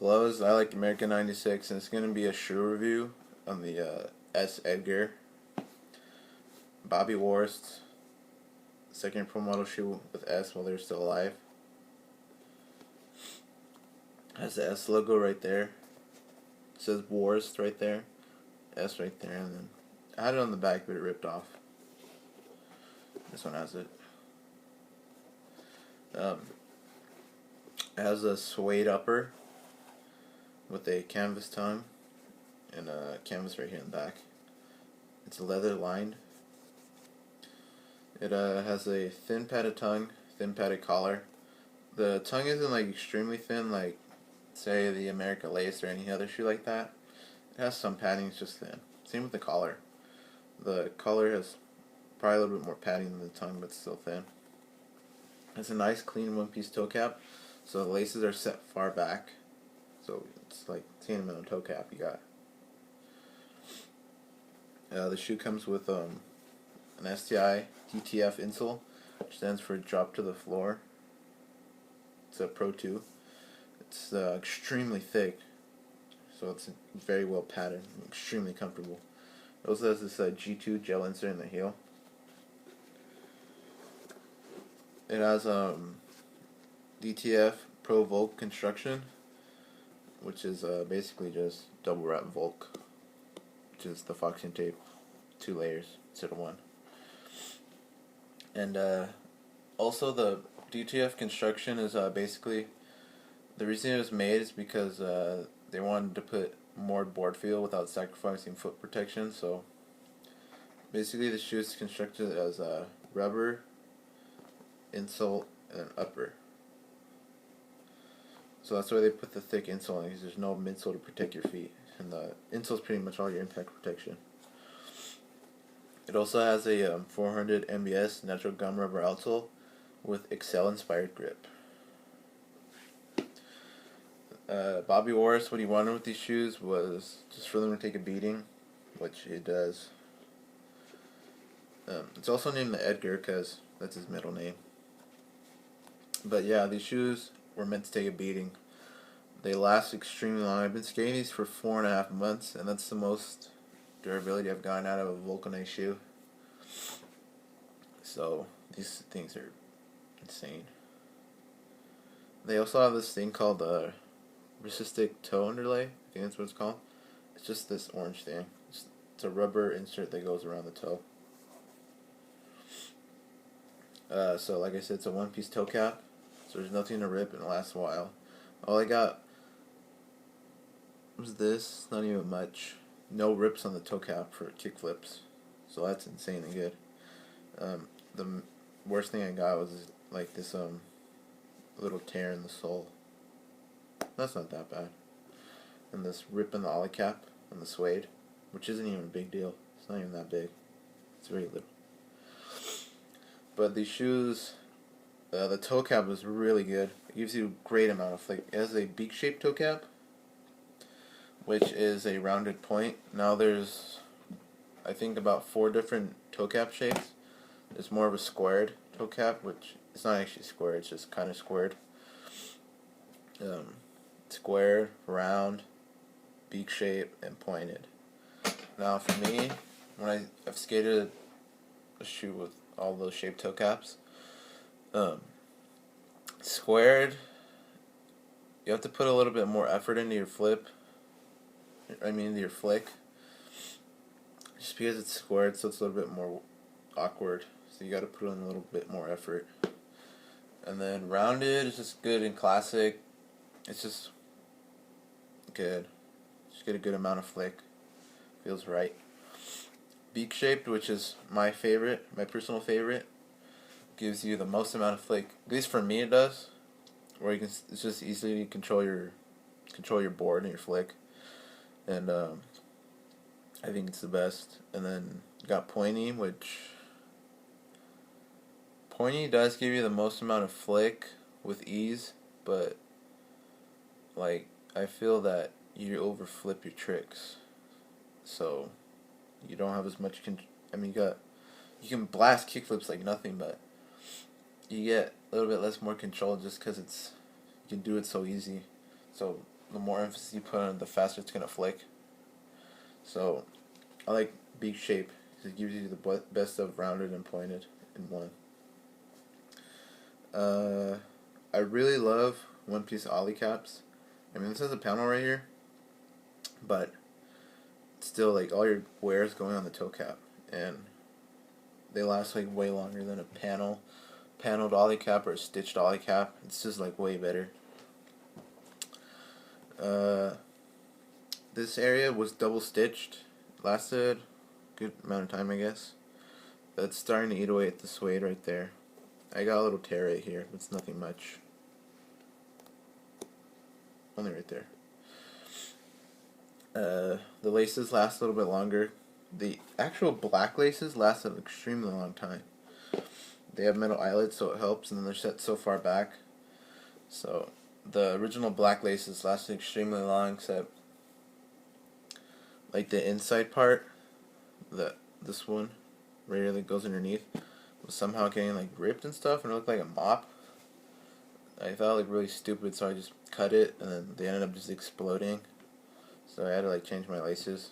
Gloves, I like American 96, and it's going to be a shoe review on the S. Edgar. Bobby Worst, second pro model shoe with S while they're still alive. Has the S logo right there. It says Worst right there. S right there, and then I had it on the back, but it ripped off. This one has it. It has a suede upper with a canvas tongue and a canvas right here in the back. It's leather lined. It has a thin padded tongue, thin padded collar. The tongue isn't like extremely thin like say the America Lace or any other shoe like that. It has some padding, it's just thin. Same with the collar. The collar has probably a little bit more padding than the tongue, but it's still thin. It's a nice clean one-piece toe cap, so the laces are set far back, so it's like sentimental toe cap you got. The shoe comes with an STI DTF insole, which stands for drop to the floor. It's a Pro 2. It's extremely thick, so it's very well padded, extremely comfortable. It also has this G2 gel insert in the heel. It has DTF Pro Volk construction, which is basically just double wrap Volk, which is the Foxing tape, 2 layers instead of 1. And also the DTF construction is basically, the reason it was made is because they wanted to put more board feel without sacrificing foot protection. So basically the shoe is constructed as a rubber, insole, and an upper. So that's why they put the thick insole in, because there's no midsole to protect your feet, and the insole is pretty much all your impact protection. It also has a 400 MBS natural gum rubber outsole with Excel inspired grip. Bobby Worst, what he wanted with these shoes was just for them to take a beating, which it does. It's also named the Edgar because that's his middle name. But yeah, these shoes were meant to take a beating. They last extremely long. I've been skating these for 4.5 months, and that's the most durability I've gotten out of a vulcanized shoe. So these things are insane. They also have this thing called resistic toe underlay. I think that's what it's called. It's just this orange thing. It's a rubber insert that goes around the toe. So like I said, it's a one-piece toe cap, so there's nothing to rip and it lasts a while. All I got was this, not even much. No rips on the toe cap for kick flips, so that's insanely good. The worst thing I got was like this little tear in the sole. That's not that bad. And this rip in the ollie cap on the suede, which isn't even a big deal. It's not even that big. It's very little. But these shoes, the toe cap is really good. It gives you a great amount of flick. It has a beak-shaped toe cap, which is a rounded point. Now there's, I think, about 4 different toe cap shapes. There's more of a squared toe cap, which it's not actually square, it's just kind of squared. Square, round, beak shape, and pointed. Now for me, when I've skated a shoe with all those shaped toe caps, squared, you have to put a little bit more effort into your flip. Into your flick. Just because it's squared, so it's a little bit more awkward. So you got to put in a little bit more effort. And then rounded is just good and classic. It's just good. Just get a good amount of flick. Feels right. Beak shaped, which is my favorite, my personal favorite, gives you the most amount of flick. At least for me, it does. Where you can, it's just easily control your board and your flick. And I think it's the best. And then you got pointy, which pointy does give you the most amount of flick with ease, but like I feel that you overflip your tricks, so you don't have as much you can blast kickflips like nothing, but you get a little bit less more control just because you can do it so easy. So the more emphasis you put on it, the faster it's gonna flick. So I like beak shape because it gives you the best of rounded and pointed in one. I really love one piece ollie caps. I mean, this has a panel right here, but still, like, all your wear is going on the toe cap, and they last like way longer than a paneled ollie cap or a stitched ollie cap. It's just like way better. This area was double stitched. Lasted a good amount of time, I guess. That's starting to eat away at the suede right there. I got a little tear right here, but it's nothing much. Only right there. The laces last a little bit longer. The actual black laces last an extremely long time. They have metal eyelets, so it helps, and then they're set so far back. So the original black laces lasted extremely long, except like the inside part, this one right here that goes underneath, was somehow getting like ripped and stuff, and it looked like a mop. I felt like really stupid, so I just cut it, and then they ended up just exploding. So I had to like change my laces,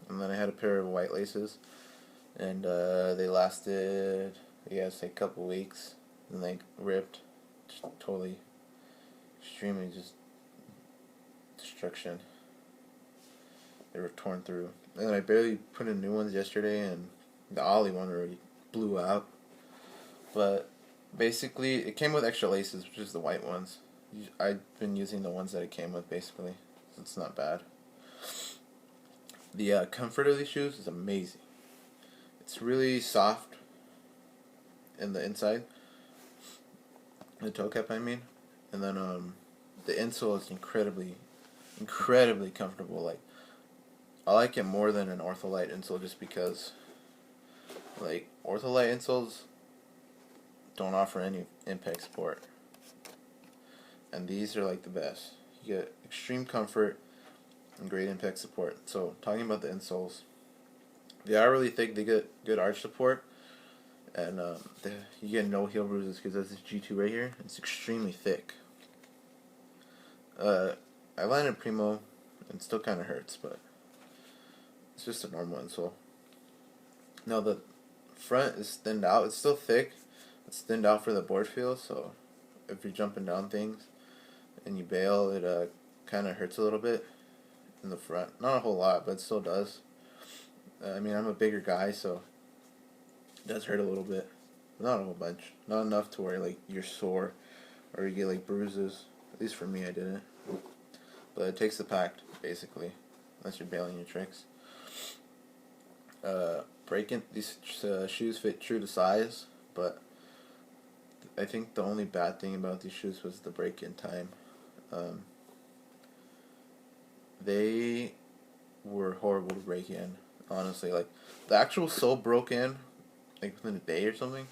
and then I had a pair of white laces, and they lasted, I guess, a couple weeks, and they ripped, just totally, extremely just destruction. They were torn through, and then I barely put in new ones yesterday, and the ollie one already blew out. But basically, it came with extra laces, which is the white ones. I've been using the ones that it came with, basically, so it's not bad. The comfort of these shoes is amazing. It's really soft in the inside, the toe cap, I mean, and then the insole is incredibly comfortable. Like, I like it more than an Ortholite insole just because, like, Ortholite insoles don't offer any impact support, and these are like the best. You get extreme comfort and great impact support. So talking about the insoles, they are really thick. They get good arch support, and you get no heel bruises because that's this G2 right here. It's extremely thick. I landed Primo, and it still kind of hurts, but it's just a normal insole. Now the front is thinned out. It's still thick. It's thinned out for the board feel, so if you're jumping down things and you bail, it kind of hurts a little bit in the front. Not a whole lot, but it still does. I mean, I'm a bigger guy, so it does hurt a little bit. Not a whole bunch. Not enough to where like you're sore or you get like bruises. At least for me, I didn't. But it takes the pact, basically, unless you're bailing your tricks. Breaking these shoes fit true to size, but I think the only bad thing about these shoes was the break-in time. They were horrible to break in, honestly. Like, the actual sole broke in, like, within a day or something.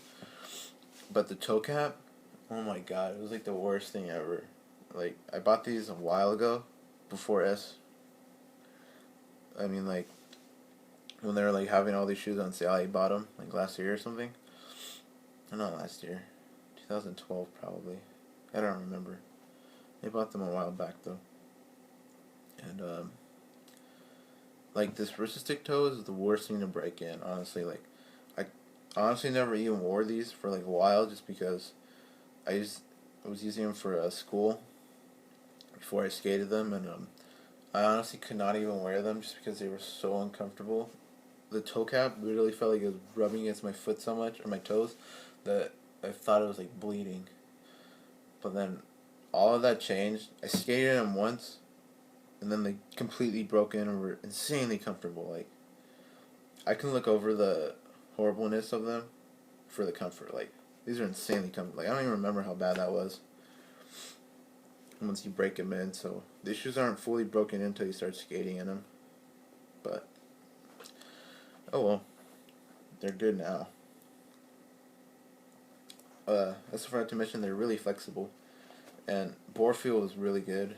But the toe cap, oh my god, it was, like, the worst thing ever. Like, I bought these a while ago, before S. I mean, like, when they were, like, having all these shoes on sale, I bought them, like, last year or something. Or not last year. 2012, probably. I don't remember. I bought them a while back, though. And, like, this Ristic toe is the worst thing to break in, honestly. Like, I honestly never even wore these for, like, a while, just because I was using them for school before I skated them, and, I honestly could not even wear them just because they were so uncomfortable. The toe cap literally felt like it was rubbing against my foot so much, or my toes, that I thought it was, like, bleeding. But then all of that changed. I skated in them once, and then they completely broke in and were insanely comfortable. Like, I can look over the horribleness of them for the comfort. Like, these are insanely comfortable. Like, I don't even remember how bad that was once you break them in. So these shoes aren't fully broken in until you start skating in them. But, oh well. They're good now. I also forgot to mention they're really flexible. And bore feel is really good.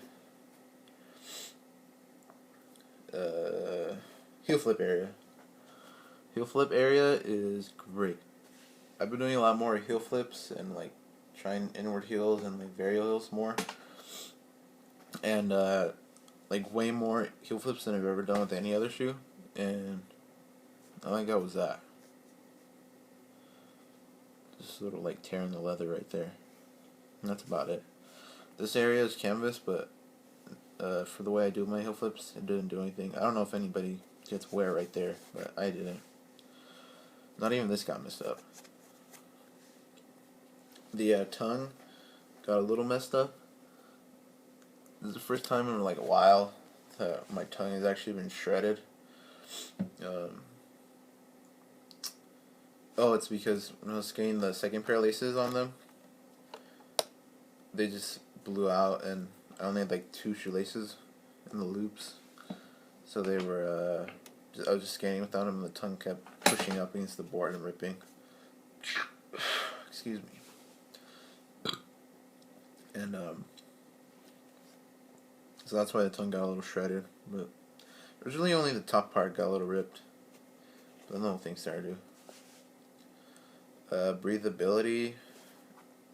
Heel flip area. Heel flip area is great. I've been doing a lot more heel flips and like trying inward heels and like varial heels more. And like way more heel flips than I've ever done with any other shoe, and all I got was that. Just a little like tear in the leather right there. And that's about it. This area is canvas, but for the way I do my heel flips, it didn't do anything. I don't know if anybody gets wear right there, but I didn't. Not even this got messed up. The tongue got a little messed up. This is the first time in like a while that my tongue has actually been shredded. Oh, it's because when I was skating the second pair of laces on them, they just blew out, and I only had like 2 shoelaces in the loops, so they were. I was just skating without them, and the tongue kept pushing up against the board and ripping. Excuse me. And so that's why the tongue got a little shredded, but originally only the top part got a little ripped, but then the whole thing started to. Breathability.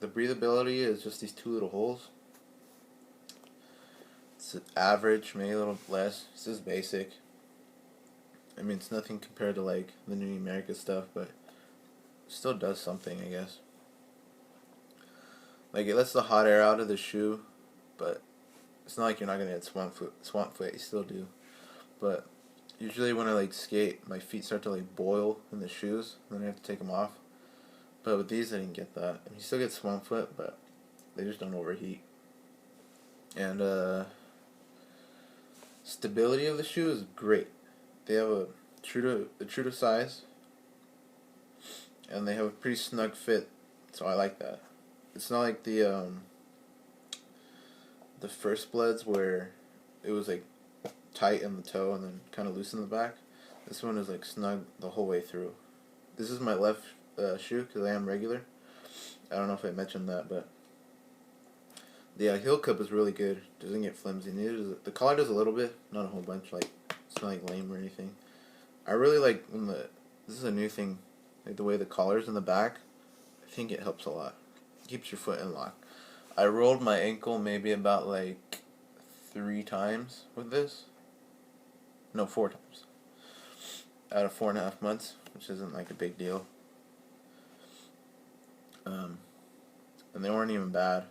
The breathability is just these 2 little holes. It's average, maybe a little less. This is basic. I mean, it's nothing compared to like the New America stuff, but it still does something, I guess. Like, it lets the hot air out of the shoe, but it's not like you're not gonna get swamp foot. You still do, but usually when I like skate, my feet start to like boil in the shoes, and then I have to take them off. But with these, I didn't get that. I mean, you still get swamp foot, but they just don't overheat. And stability of the shoe is great. They have a true to size, and they have a pretty snug fit, so I like that. It's not like the First Bloods where it was like tight in the toe and then kind of loose in the back. This one is like snug the whole way through. This is my left shoe because I am regular. I don't know if I mentioned that, but the heel cup is really good. Doesn't get flimsy. The collar does a little bit, not a whole bunch. Like, it's not like lame or anything. I really like when this is a new thing, like the way the collar's in the back. I think it helps a lot. It keeps your foot in lock. I rolled my ankle maybe about like 3 times with this. No, 4 times. Out of 4.5 months, which isn't like a big deal. And they weren't even bad.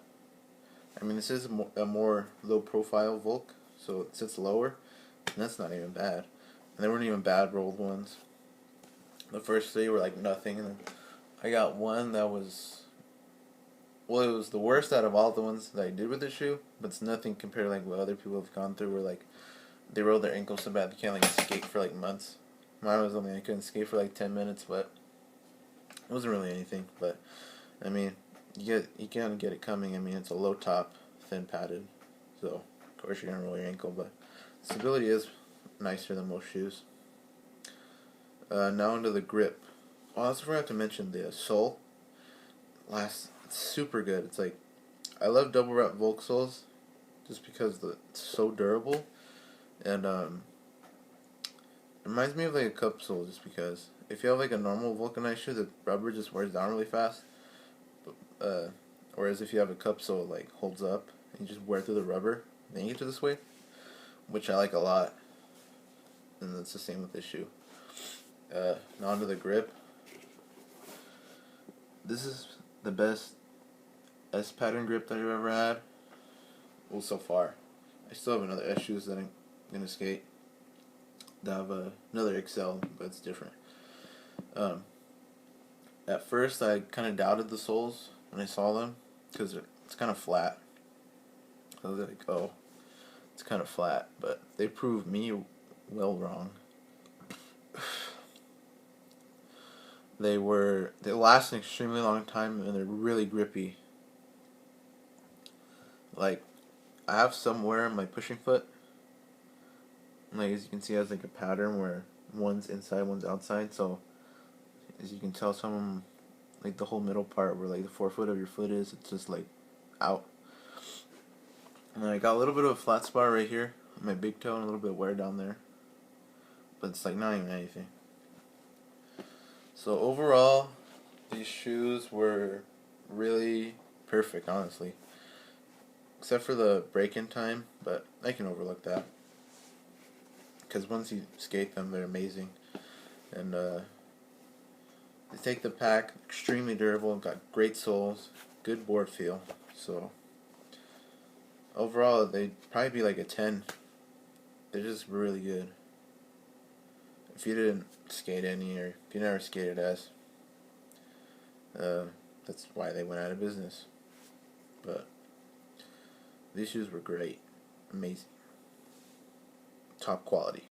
I mean, this is a more low-profile Volk, so it sits lower, and that's not even bad. And they weren't even bad rolled ones. The first 3 were like nothing, and then I got one that was, well, it was the worst out of all the ones that I did with the shoe, but it's nothing compared to like what other people have gone through, where like they rolled their ankles so bad they can't like skate for like months. Mine was only I couldn't skate for like 10 minutes, but it wasn't really anything. But I mean, you kind of get it coming. I mean, it's a low top, thin padded, so of course you're gonna roll your ankle. But stability is nicer than most shoes. Now into the grip. Oh, I also forgot to mention the sole. It's super good. It's like, I love double wrap Volk soles just because it's so durable, and it reminds me of like a cup sole just because if you have like a normal vulcanized shoe, the rubber just wears down really fast. Whereas if you have a cup sole, it like holds up and you just wear through the rubber, then you get to this way, which I like a lot. And that's the same with this shoe. Now onto the grip. This is the best S pattern grip that I've ever had. Well, so far. I still have another S shoes that I'm gonna skate. They have another XL, but it's different. At first, I kind of doubted the soles when I saw them because it's kind of flat. I was like, oh, it's kind of flat, but they proved me well wrong. They last an extremely long time, and they're really grippy. Like, I have some wear in my pushing foot. Like, as you can see, it has like a pattern where one's inside, one's outside. So, as you can tell, some of them, like the whole middle part where like the forefoot of your foot is, it's just like out. And I got a little bit of a flat spot right here on my big toe and a little bit of wear down there. But it's like not even anything. So overall, these shoes were really perfect, honestly. Except for the break-in time, but I can overlook that. because once you skate them, they're amazing. And they take the pack, extremely durable, got great soles, good board feel. So overall, they'd probably be like a 10. They're just really good. If you didn't skate any, or if you never skated S, that's why they went out of business. But these shoes were great, amazing, top quality.